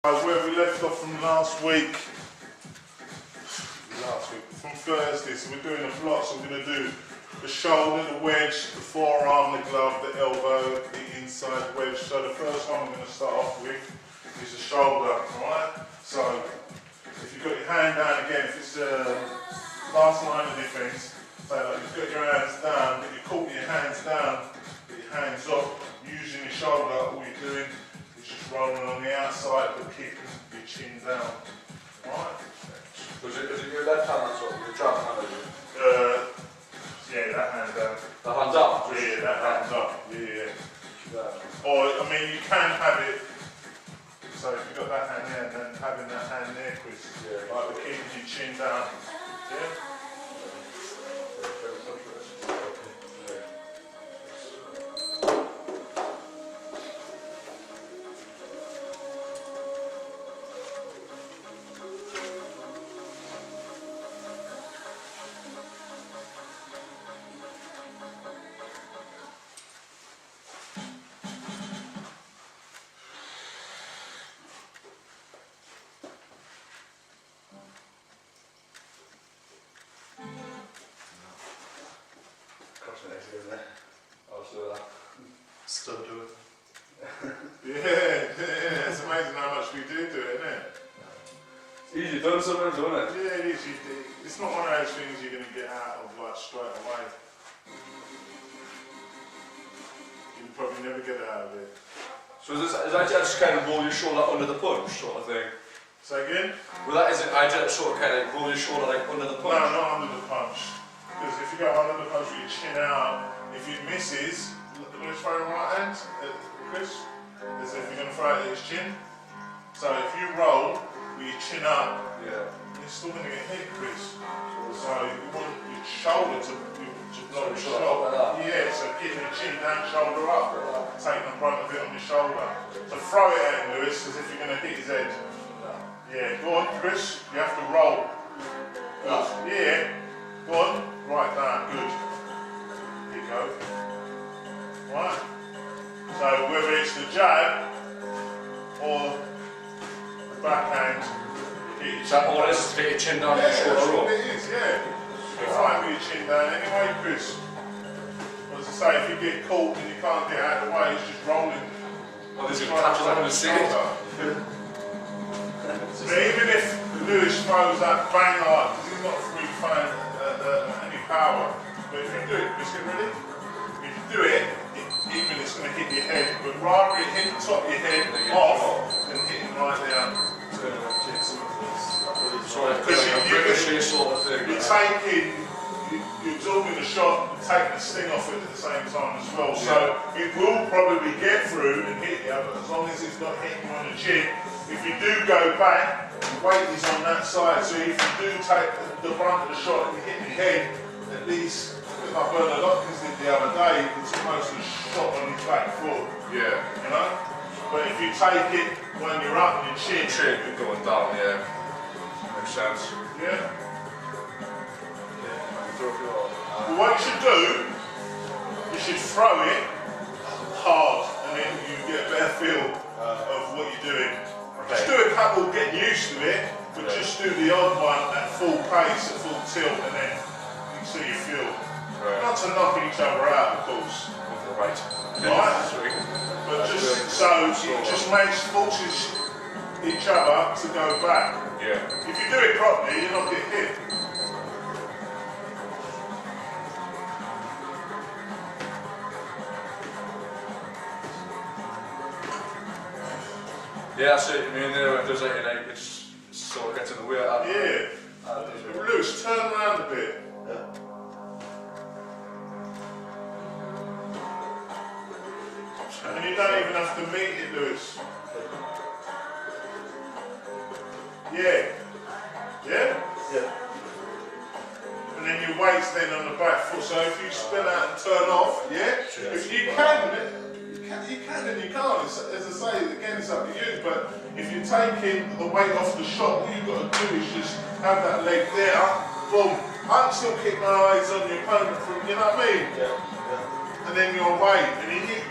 Where we left off from last week, from Thursday, so we're doing a block, so we're going to do the shoulder, the wedge, the forearm, the glove, the elbow, the inside wedge. So the first one we're going to start off with is the shoulder, alright? So if you've got your hand down again, if it's the last line of defence, so like you've got your hands down, but you caught your hands down, get your hands up, using your shoulder, all you're doing is just rolling on the outside but keeping your chin down. Alright? Was it your left hand that's what your jab hand? Yeah, that hand down. The hand up? Yeah, that hand's up. Yeah. Or, I mean, you can have it, so if you've got that hand there, and then having that hand there, Chris, like we're keeping your chin down. Yeah? Still do it. Yeah, it's amazing how much we do it, isn't it? It's easy done sometimes, isn't it? Yeah, it is. It's not one of those things you're going to get out of like straight away. You'll probably never get it out of it. So is that just kind of roll your shoulder under the punch sort of thing? Say again? Well, that is it. I just sort of kind of roll your shoulder like under the punch. No, not under the punch. Because if you go under the punch with your chin out, if it misses, let's throw the right hand at Kris, as if you're going to throw it at his chin. So if you roll with your chin up, you're still going to get hit, Kris. So you want your shoulder to block the shot. Like yeah, so keeping the chin down, shoulder up, taking the brunt of it on your shoulder. So throw it at him, Lewis, as if you're going to hit his head. Yeah, go on, Kris, you have to roll. Good. Yeah, go on, right down, good. Here you go. Right. So whether it's the jab or the backhand, that all is to get your chin down and your shoulder up. It is, yeah. You're fine with your chin down anyway, Kris. But as I say, if you get caught and you can't get out of the way, it's just rolling. Well, this is going to catch us out of the seat. But even if Lewis throws that bang hard, because he's not really throwing any power, but if you do it, Kris, get ready? If you do it, even it's going to hit your head, but rather it hit the top of your head off than hitting right down. Because you're absorbing the shot and taking the sting off it at the same time as well. So it will probably get through and hit you, but as long as it's not hitting you on the chin, if you do go back, the weight is on that side. So if you do take the brunt of the shot and you hit your head, at least, like Bernard Hopkins did the other day, it's almost a shot on his back foot. Yeah. You know? But if you take it when you're up on your chin, you're going down, yeah. Makes sense. Yeah. Well, what you should do, you should throw it hard, and then you get a better feel of what you're doing. Just do a couple, get used to it, but just do the odd one at full pace, at full tilt, and then you can see your feel. Not to knock each other out, of course. Right. But just so it just forces each other to go back. Yeah. If you do it properly, you're not getting hit. Yeah, that's it. I mean, it does it, it sort of gets in the way. Yeah. Lewis, turn around a bit. And you don't even have to meet it, Lewis. Yeah. Yeah? Yeah. And then your weight's then on the back foot, so if you spin out and turn off, yeah? If you can, you can and you can't. As I say, again, it's up to you, but if you're taking the weight off the shot, all you've got to do is just have that leg there, boom. I can still keep my eyes on the opponent from, you know what I mean? Yeah. And then you're away, and he can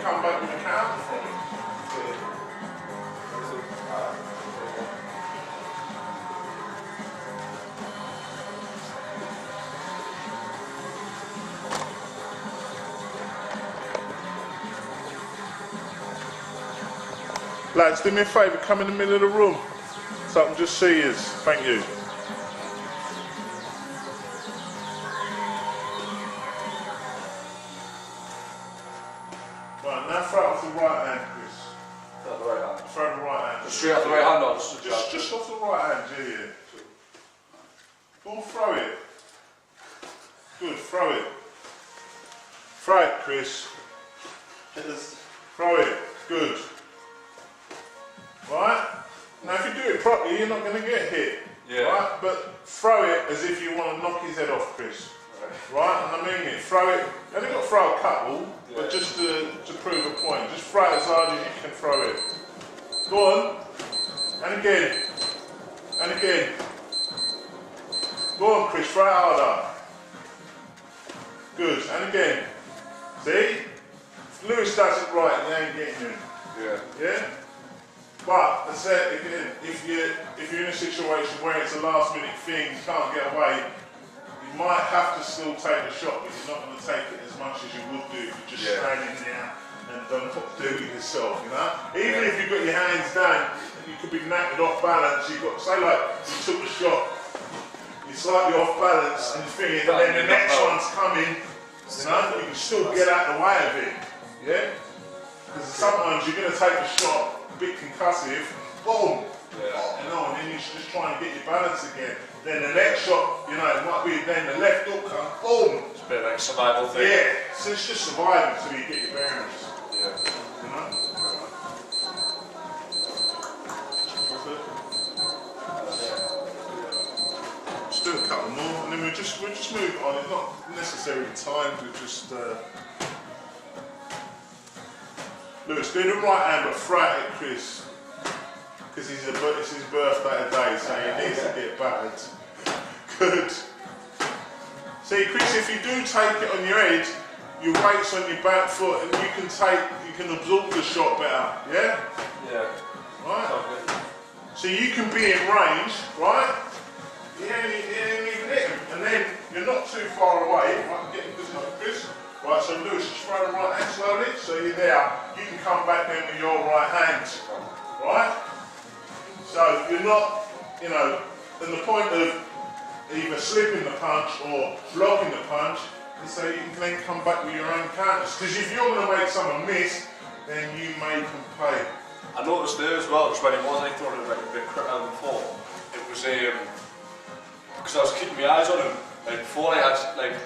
come back with a counter from it. Lads, do me a favour, come in the middle of the room so I can just see you. Thank you. Right, now throw it off the right hand, Kris. Off the right hand. Throw the right hand. Just straight off the right hand or just off the right hand, yeah. Go on, throw it. Good, throw it. Throw it, Kris. Throw it. Good. Right? Now if you do it properly, you're not going to get hit. Yeah. Right? But throw it as if you want to knock his head off, Kris. Right? And I mean it. Throw it. You only got to throw a couple, but just to prove a point. Just throw it as hard as you can throw it. Go on. And again. And again. Go on, Kris. Throw it harder. Good. And again. See? If Lewis does it right, he ain't getting you. Yeah. Yeah? But I said again, if you're in a situation where it's a last minute thing, you can't get away, you might have to still take the shot, but you're not going to take it as much as you would do if you're just standing there and don't know what to do with yourself, you know? Even if you've got your hands down, you could be knackered off balance. You've got, say like, you took the shot, you're slightly off balance and thinking, and then the next one's coming, you know, you can still get out the way of it, yeah? Because sometimes you're going to take a shot, a bit concussive, boom, you know, and then you're just trying to get your balance again. Then the next shot, you know, it might be then the left hook comes, boom. It's a bit like a survival thing. Yeah, so it's just surviving until you get your bearings. Yeah. You know? Just do a couple more, and then we'll just move on. It's not necessarily timed, we'll just Lewis, do the right hand, but throw it at Kris. Because it's his birthday today, so he needs to get battered. Good. See, Kris, if you do take it on your head, your weight's on your back foot, and you can absorb the shot better. Yeah? Yeah. Right? So you can be in range, right? You ain't even hit him. And then you're not too far away. I'm getting good enough, Kris. Right, so Lewis, just throw the right hand slowly, so you're there. You can come back then with your right hand, right? So you're not, you know, and the point of either slipping the punch or blocking the punch is so you can then come back with your own counters. Because if you're going to make someone miss, then you make them pay. I noticed there as well, just when it was like throwing it like a bit quicker than before, it was because I was keeping my eyes on him, like before I had, like,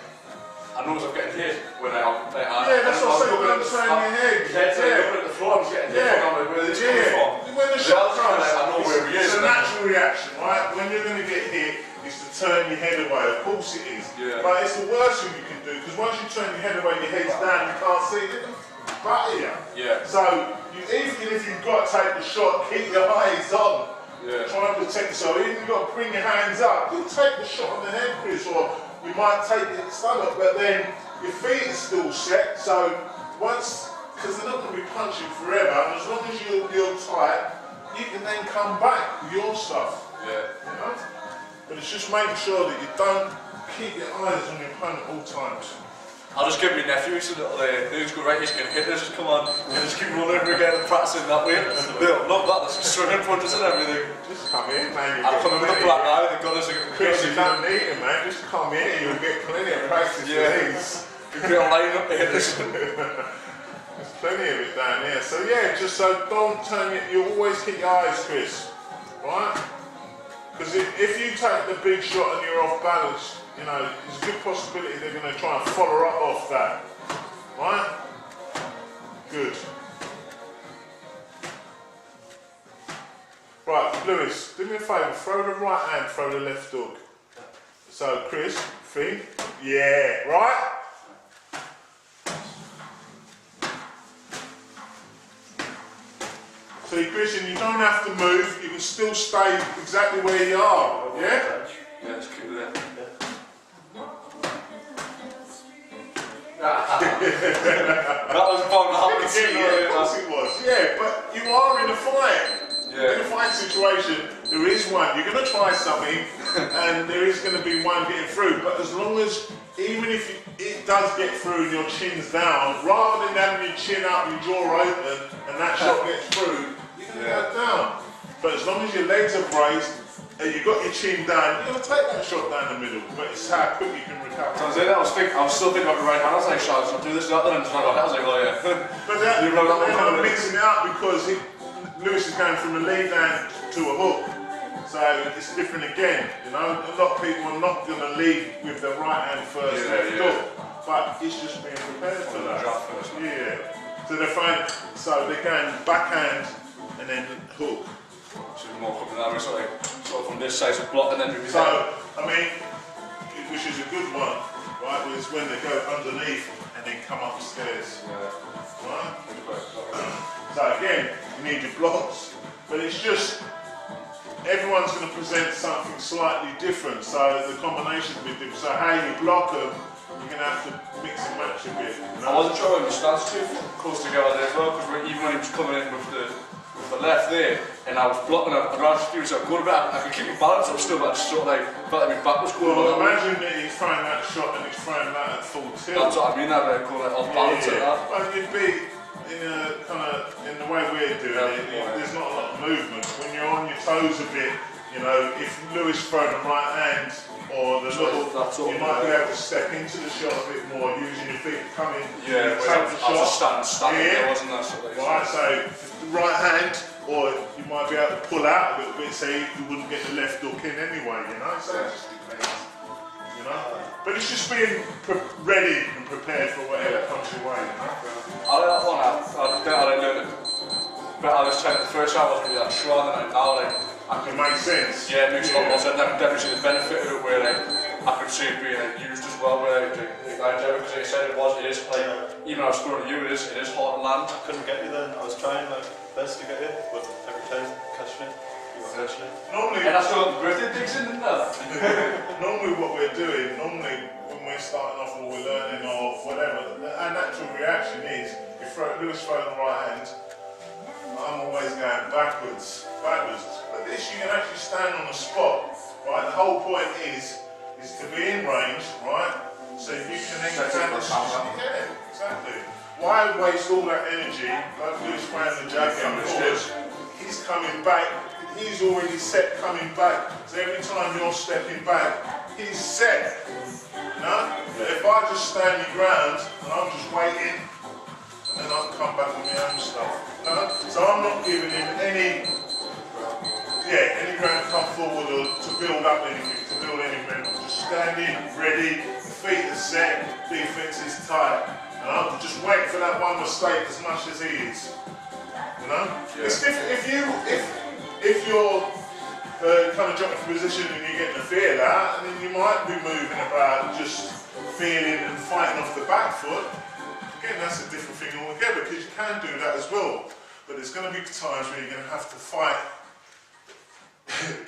I noticed I'm getting hit when I that's what I'm saying, when I'm turning your head. Looking at the floor, I was getting hit. I'm like, where is this coming from? When the shot comes, I know where he is. It's a natural reaction, right? When you're going to get hit, it's to turn your head away. Of course it is. Yeah. But it's the worst thing you can do, because once you turn your head away, your head's down, you can't see it. Butt here. Yeah. So, even if you've got to take the shot, keep your eyes on. Yeah. Try and protect yourself. Even if you've got to bring your hands up, you'll take the shot on the head, Kris, or you might take it in the stomach, but then your feet are still set, so once, because they're not going to be punching forever, and as long as you're tight, you can then come back with your stuff. Yeah. You know? But it's just making sure that you don't keep your eyes on your opponent at all times. I'll just give my nephew a little he's go right, he's going to hit this, just come on, and just keep rolling over again and practicing that way. They'll love that, there's swinging punches and everything. Just come in, man. I'll come in with a black eye, the gunners are going to Kris, you don't need it, man. Just come in and you'll get plenty of practice with these. You can line up here. There's plenty of it down here. So yeah, just so don't turn it, you always keep your eyes, Kris. Right? Because if you take the big shot and you're off balance, you know, there's a good possibility they're going to try and follow up off that. Right? Good. Right, Lewis, do me a favour, throw the right hand, throw the left hook. So, Kris, think. Yeah, right? See, Kris, and you don't have to move, you can still stay exactly where you are, yeah? Yeah, just keep it there. That was fun, Of course it was, yeah, but you are in a fight. Yeah. In a fight situation, there is one. You're going to try something, and there is going to be one getting through. But as long as, even if it does get through and your chin's down, rather than having your chin up and your jaw open, and that shot gets through, you're going you go down. But as long as your legs are braced and you've got your chin down, you're going to take that shot down the middle. But it's how quick you can recover. So I was still thinking about the right hand. I was like, shall I do this and that? And I was like, oh yeah. But I'm mixing it up because Lewis is going from a lead down to a hook. So it's different again, you know. A lot of people are not going to lead with their right hand first, but it's just being prepared for that. Yeah. So they're going backhand and then hook. So more coming that way, sort of from this side, so block and then maybe. So I mean, which is a good one, right? Was when they go underneath and then come upstairs. Yeah. Right. So again, you need your blocks, but it's just. Everyone's going to present something slightly different, so the combination will be different. So how you block them, you're going to have to mix and match a bit. You know? I wasn't sure when the stance too close together there as well, because even when he was coming in with the left there, and I was blocking him, I'd rather do so good, but I could keep my balance up still, but I just sort of like felt like my back was going. Well, imagine that he's throwing that shot and he's throwing that at full tilt. That's what I mean, I'd call it off balance at that. Well, you'd be in the way we're doing it, there's not a lot of movement. When you're on your toes a bit, you know, if Lewis throws the right hand or the little, you might be able to step into the shot a bit more using your feet to come in. Yeah, take the shot. I was just standing there, wasn't that? So right, so the right hand, or you might be able to pull out a little bit so you wouldn't get the left hook in anyway, you know. So it just depends, you know. But it's just being ready and prepared for whatever comes your way, you know. I like that one. I learned it. But I was telling the first time I was really that strong, and now like I can make sense. Yeah, it makes a lot more sense. I can definitely see the benefit of it where like I could see it being like, used as well. Where like because they said it is like even though I was throwing at you, it is hard to land. I couldn't get you then. I was trying my best to get you, but every time catching it, you were catching it. Normally, and that's what the birthday digs in, isn't that? Normally, what we're doing, when we're starting off or we're learning or whatever, our natural reaction is if Lewis throws the right hand, I'm always going backwards. But this you can actually stand on the spot, right? The whole point is to be in range, right? So you can then stand the yeah, exactly. Why waste all that energy, like Lewis throwing the jab because he's coming back, he's already set coming back. So every time you're stepping back, he's set. You know? But if I just stand my ground and I'm just waiting, and then I'll come back with my own stuff. You know? So I'm not giving him any ground to come forward or to build up anything, to build any momentum. Just standing, ready, the feet are set, defense is tight. And I'm just waiting for that one mistake as much as he is. You know? Yeah. It's different if you're kind of jumping from position and you're getting the feel out, and then you might be moving about just feeling and fighting off the back foot. Again, that's a different thing altogether because you can do that as well. But there's going to be times where you're going to have to fight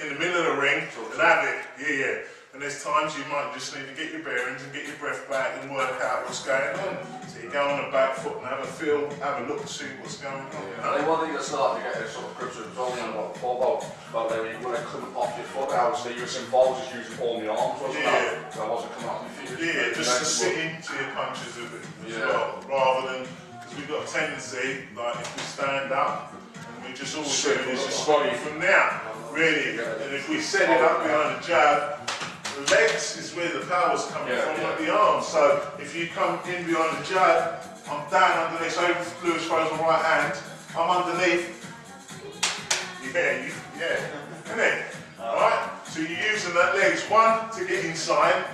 in the middle of the ring and have it. Yeah. And there's times you might just need to get your bearings and get your breath back and work out what's going on. So you go on the back foot and have a feel, have a look and see what's going on. You know? One thing that's hard to get a sort of grip with is only on about when you're coming off your foot. I would say you were involved just using all my arms, wasn't it? So I wasn't coming off my feet. Yeah, just to sit into your punches a bit as well, rather than, because we've got a tendency, like if we stand up, and we just all do is just swing from now, really. And if we set it up behind the jab, the legs is where the power's coming from, not the arms. So if you come in behind the jab, I'm down underneath, so if Lewis throws my right hand, I'm underneath. Isn't it? Alright? So you're using that legs, one, to get inside,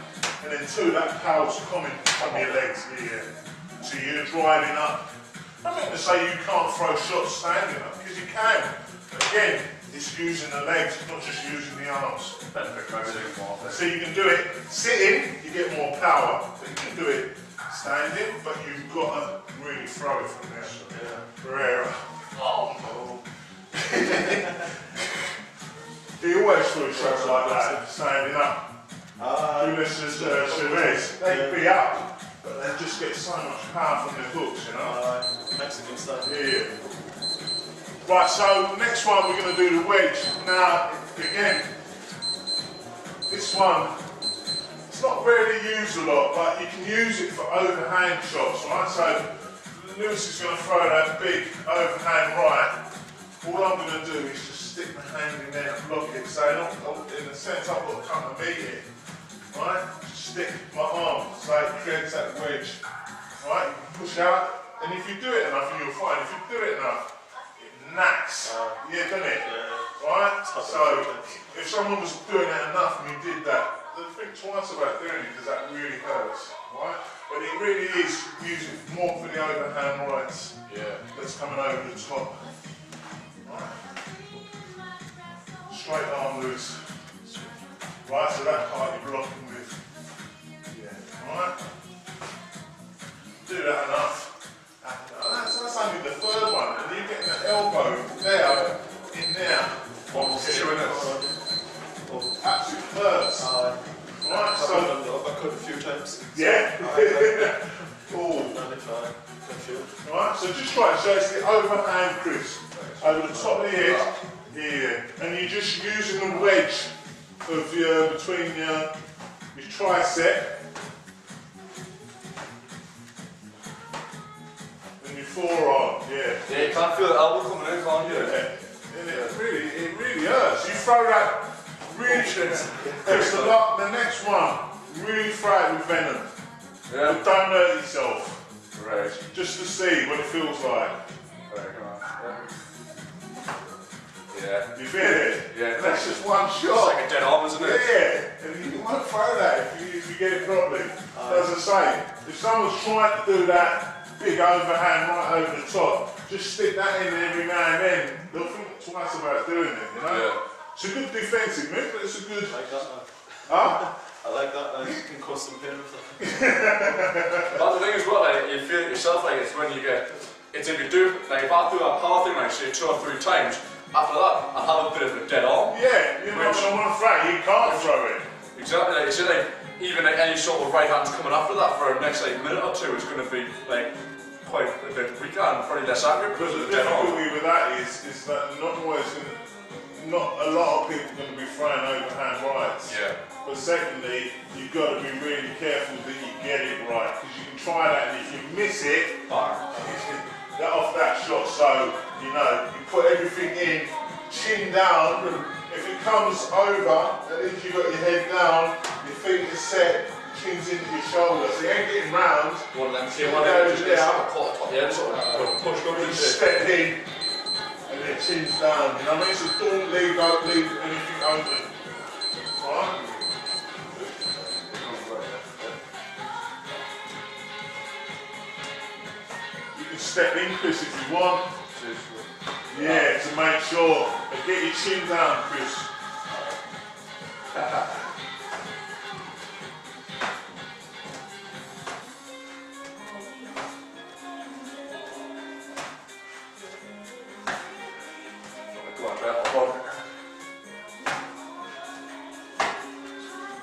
and then two, that power's coming from your legs. So you're driving up. I'm not going to say you can't throw shots standing up, because you can. But again, it's using the legs, not just using the arms. So you can do it sitting, you get more power, but you can do it standing, but you've got to really throw it from there. Pereira. He always threw shots like that, standing up. Ulysses Chavez, they'd be up, but they just get so much power from their hooks, you know? Mexican stuff. Yeah. Right, so next one we're going to do the wedge. Now, again, this one, it's not really used a lot, but you can use it for overhand shots, right? So Lewis is going to throw that big overhand right, all I'm going to do is just stick my hand in there and block it. So in a sense, I've got to come and meet it. Right? Just stick my arm so it creates that wedge. Right? You can push out, and if you do it enough, and you'll find if you do it enough, it knacks. Yeah, doesn't it? Yeah. Right? So if someone was doing it enough and you did that, they'd think twice about doing it because that really hurts. Right? But it really is using more for the overhand rights. Yeah. That's coming over the top. Right. Straight arm loose. Right, so that part you're blocking with. Yeah. Right. Do that enough. And that's only the third one. And you're getting the elbow there, in there. Absolute hurts. Right, so I've cut a few times. Yeah. Right, so just try it. So it's the overhand, Kris. Over the top of the head. Here. And you're just using the wedge of your between your tricep and your forearm. Yeah. Yeah, you can't feel the elbow coming in, can't you? Yeah. And it really hurts. You throw that really Kris, the next one, really throw it with venom. Yeah. But don't hurt yourself. Right. Just to see what it feels like. Right, come on. Yeah. You feel it? Yeah. That's just one shot. It's like a dead arm, isn't it? Yeah. And you won't throw that if you get it properly. As I say, if someone's trying to do that big overhand right over the top, just stick that in every now and then. They'll think twice about doing it, you know? Yeah. It's a good defensive move, but it's a good... I like that. Huh? I like that. You can cause some pain with that. But the thing is, well, like, you feel it yourself, like, it's when you get... It's if you do, like, if I do that power thing, like, say 2 or 3 times, after that, I have a bit of a dead arm. Yeah, you're not going to want to throw it, you can't throw it. Exactly, like, you see, like, even like, any sort of right hand's coming after that for the next, like, minute or two is going to be, like, quite a bit weaker and probably less accurate because of the dead arm. difficulty with that is that not a lot of people are going to be throwing overhand rights. Yeah. But secondly, you've got to be really careful that you get it right, because you can try that and if you miss it, get off that shot. So, you know, you put everything in, chin down. If it comes over, at least you've got your head down, your feet are set, chin's into your shoulder, so you ain't getting round. One of them, see, one of them just push over and step in, and then chin's down. You know what I mean? So don't leave anything open. Right? You can step in, Kris, if you want. Yeah, to make sure. But get your chin down, Kris.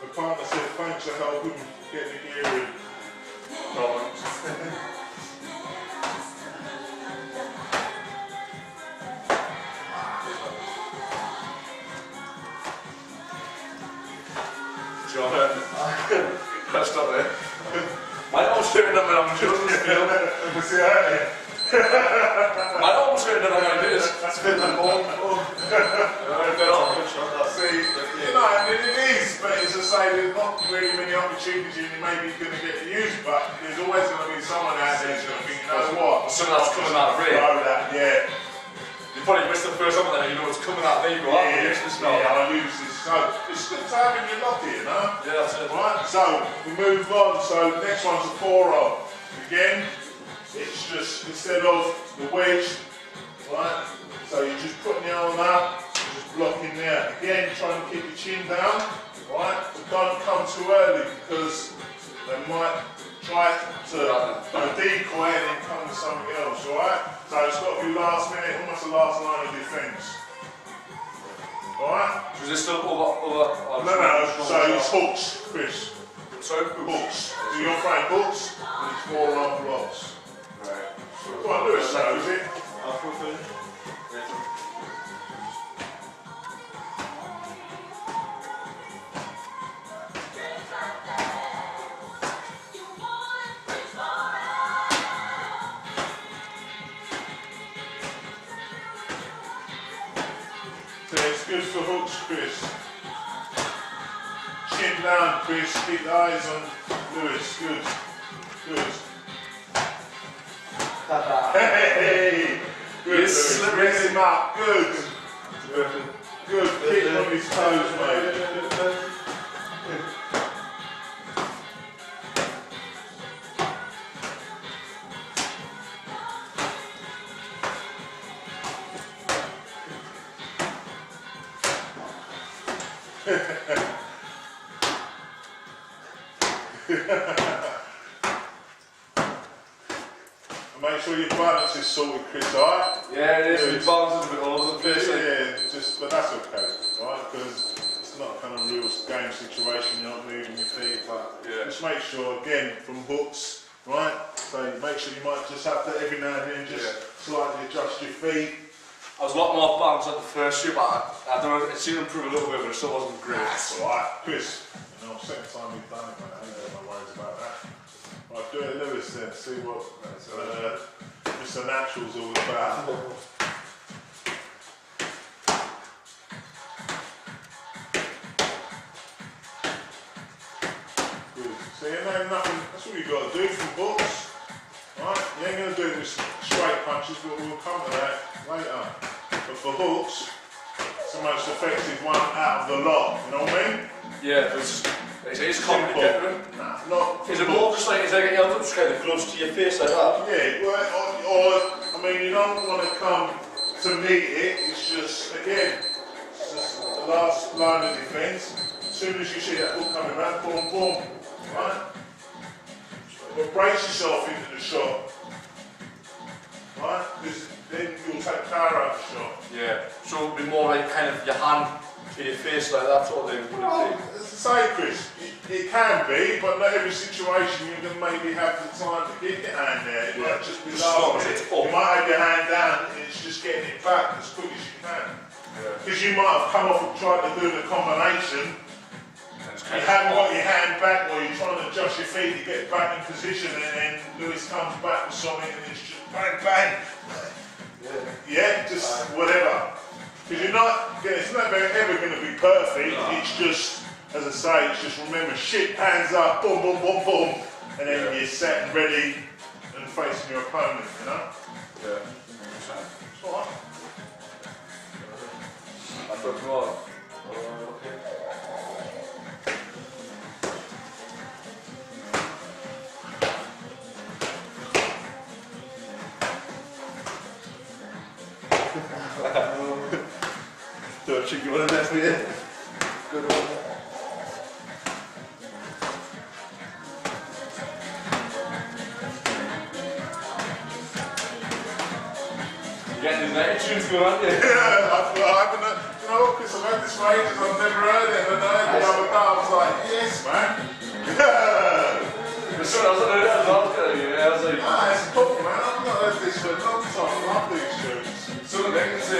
The partner said thanks for helping get the gear in. That's not there. My arm's hurting them when I'm children's field. My arm's hurting them like this. It's a bit of a ball. See, you know, I mean it is, but it's to say there's not really many opportunities you maybe going to get to use, but there's always going to be someone out there who's going to think, you know what? Something that's coming out of me. Yeah. You probably missed the first one, but then you know it's coming out of me, but I use this now. Yeah, I use this. So it's good to have in your locker, you know? Yeah, that's it. Right, so we move on. So the next one's a forearm. Again, it's just instead of the wedge, right? So you're just putting the arm out, just blocking there. Again, trying to keep your chin down, right? But don't come too early because they might try to decoy and then come to something else, alright? So it's got to be last minute, almost the last line of defence. Alright? So is this still over? No, so it's hooks, Kris. Sorry? Hooks. So you're throwing hooks and it's forearm blocks. Right. Come on, do it slow, is it? Okay, it's good for hooks, Kris. Chin down, Kris. Keep the eyes on Lewis. Good. Good. Hey! Good, Yes, Lewis. Raise him up. Good. Good. Keep him on his toes, mate. Make sure your balance is sorted, Kris, alright? Yeah, it is. Your balance is a bit all over the place. Yeah, but that's okay, right? Because it's not a kind of real game situation, you're not moving your feet, but just make sure, again, from hooks, right? So make sure you might just have to, every now and then, just slightly adjust your feet. I was a lot more balanced at the first shoot, but I don't know, it seemed to improve a little bit, but it still wasn't great. That's alright. Kris, second time you've done it, mate. I ain't got no worries about that. Right, do it, Lewis, then. See what Mr. Natural's all about. Good. So you know nothing. That's what you got to do from hooks. Right? You ain't going to do it with straight punches, but we'll come to that later. But for hooks, it's the most effective one out of the lot. You know what I mean? Yeah, it's complicated. Nah, not. Is it more just like, is it getting able to just kind of close to your face like that? Yeah, well, or I mean, you don't want to come to meet it. It's just, again, it's just the last line of defence. As soon as you see that hook coming around, boom, boom, right? But brace yourself into the shot, right? Because then you'll take power out of the shot. Yeah, so it would be more like kind of your hand to your face like that sort of thing, would Well, it as I say, Kris, it can be, but not every situation you can maybe have the time to get your hand there. It might just be last minute. You might have your hand down and it's just getting it back as quick as you can. Because you might have come off and tried to do the combination, you haven't got your hand back, or you're trying to adjust your feet to get back in position, and then Lewis comes back with something and it's just bang, bang. Yeah, just whatever. Because you're not, it's never ever going to be perfect. No. It's just, as I say, it's just remember, shit, hands up, boom, boom, boom, boom, and then you're set and ready and facing your opponent, you know? Yeah. It's alright. I thought you were. Okay. Don't you want to mess with it? Good one. You're getting these night tunes going on, yeah? Yeah, I've been, you know, because I've had this for ages, I've never heard it, and then the other day I was like, yes, man. As soon as I heard it, I was like, ah, it's cool, man. I've not heard this for a long time. I love these tunes. So the thing is,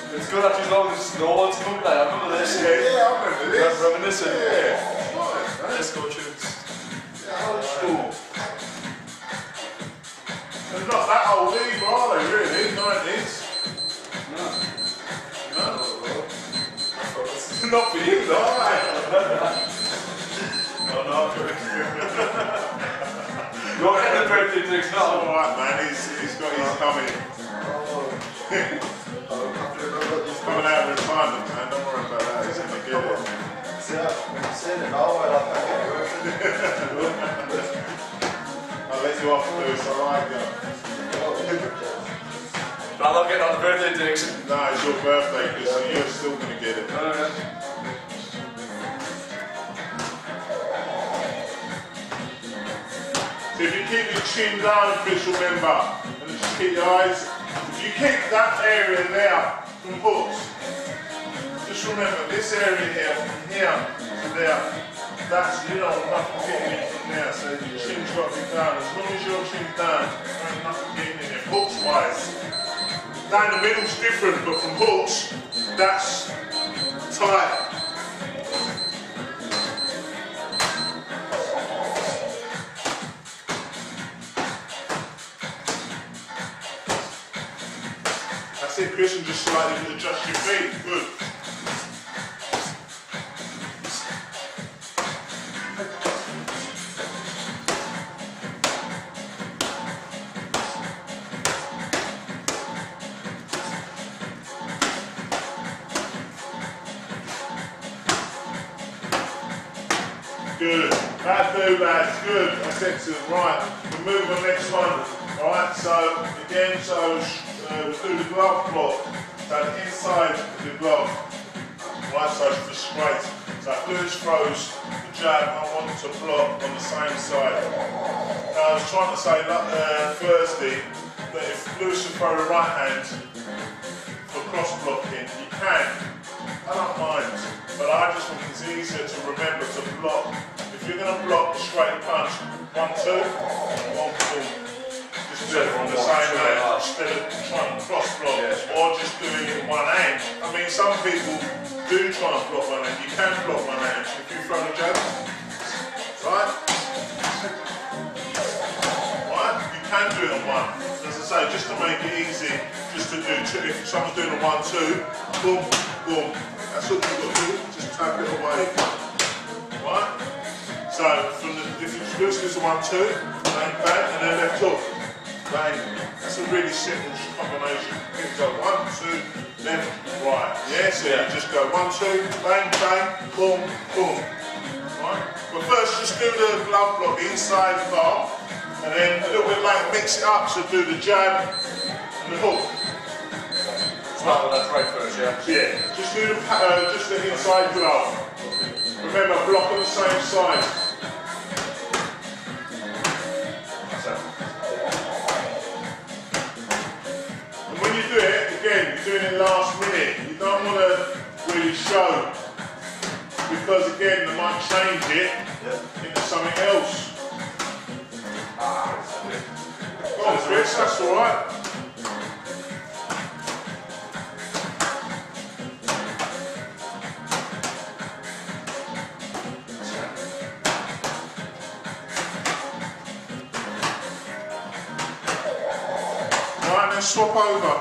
it's good that you know there's no one's coming like, I remember this. Yeah, I remember this. That's reminiscent. Yeah, it's nice, man. Disco tunes. Yeah, old school. They're not that old either, are they, really? 90s? No. No? Not for you, though, right? No, no, I'm joking. You're getting the birthday drinks It's now. alright, man. He's got his coming. He's coming out of retirement, man. Don't worry about that. He's going to get it. See, I've seen it now, I can't get it. I'll let you off, Lewis. I like you. But I'm not getting on the birthday drinks. No, it's your birthday, because you're still going to get it. So if you keep your chin down, Kris, remember, and just keep your eyes, if you keep that area there from hooks, just remember this area here, from here to there, that's, you know, nothing getting in from there, so your chin's got to be down. As long as your chin's down, there's nothing getting in there, hooks wise. Down the middle's different, but from hooks, that's tight. That's it, Kris, and just slightly adjust your feet. Good. Good. That'll do, lads. Good. That's excellent. Right. We'll move on next one. Right. So again, we'll do the glove block. So the inside of the glove. Right. So for straight. So if Lewis throws the jab, I want to block on the same side. Now I was trying to say Thursday that if Lewis would throw the right hand for cross blocking, you can. I don't mind. But I just think it's easier to remember to block. If you're going to block the straight punch, 1, 2, 1, 2. Just do it from the same hand instead of trying to cross block or just doing it with one hand. I mean, some people do try and block one hand. You can block one hand if you throw the jab. Right? Right? You can do it on one. As I say, just to make it easy, just to do two. If someone's doing a 1, 2, boom, boom. That's what you've got to do, just tap it away. Right? So, if you do this a 1, 2, bang, bang, and then left hook. Bang. That's a really simple combination. You go 1, 2, left, right. Yeah, so you just go 1, 2, bang, bang, boom, boom. Right? But first, just do the glove block inside the bar, and then a little bit later, mix it up, so do the jab and the hook. Start with that right first, yeah? Yeah, just do just the inside glove. Remember, block on the same side. That's it. And when you do it, again, you're doing it last minute. You don't want to really show, because again, they might change it into something else. Go on, Kris, that's alright. Right, then swap over.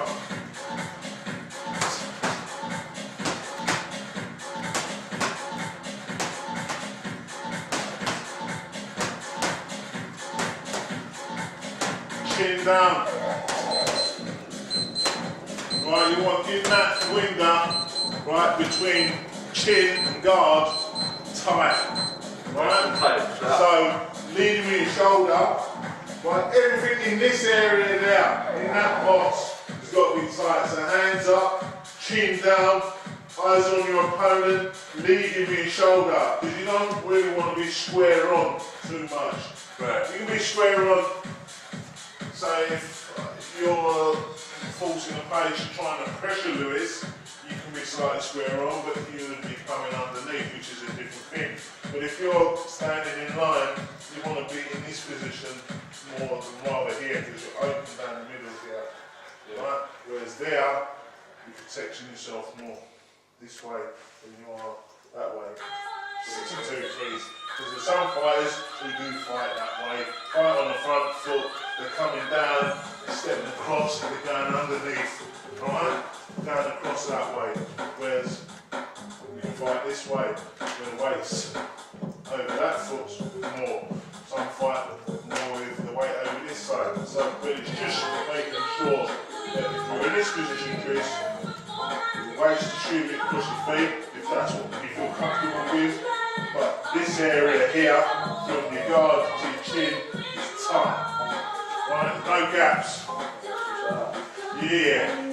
Chin down. Right, you want to give that window, right, between chin and guard, tight. Right? So, leading with your shoulder. Right, everything in this area there, in that box, has got to be tight. So hands up, chin down, eyes on your opponent, leading with your shoulder. Because you don't really want to be square on too much. Right. You can be square on, say if you're forcing a pace, you're trying to pressure Lewis, you can be slightly square on, but you would be coming underneath, which is a different thing. But if you're standing in line, you want to be in this position more than rather here, because you're open down the middle here. Right? Whereas there, you're protecting yourself more this way than you are that way. 6 and 2 3s. Because there's some fighters who do fight that way. Fight on the front foot, they're coming down, they're stepping across, they're going underneath. Right? Down across that way. Whereas you can fight this way, with the waist over that foot more. Some fight more with the weight over this side. So, but it's just making sure that if you're in this position, Kris, waist distribute across your feet, if that's what you feel comfortable with. But this area here, from your guard to your chin, is tight. Right? No gaps. Yeah.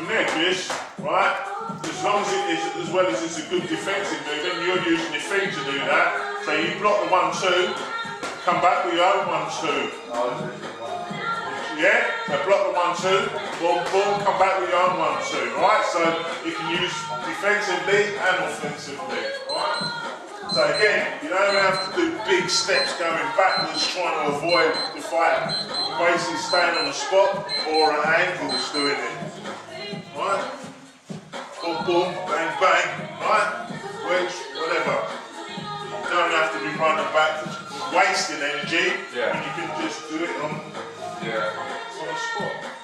Kris, right? As long as it is, as well as it's a good defensive movement, you're using your feet to do that. So you block the 1, 2, come back with your own 1, 2. Yeah? So block the 1, 2, boom, boom, come back with your own 1, 2, right? So you can use defensively and offensively, right? So again, you don't have to do big steps going backwards trying to avoid the fight. You're basically staying on the spot or at angles doing it. Right? Boom, boom, bang, bang, right? Wedge, whatever. You don't have to be behind the back, wasting energy Yeah. when you can just do it on Yeah. the spot.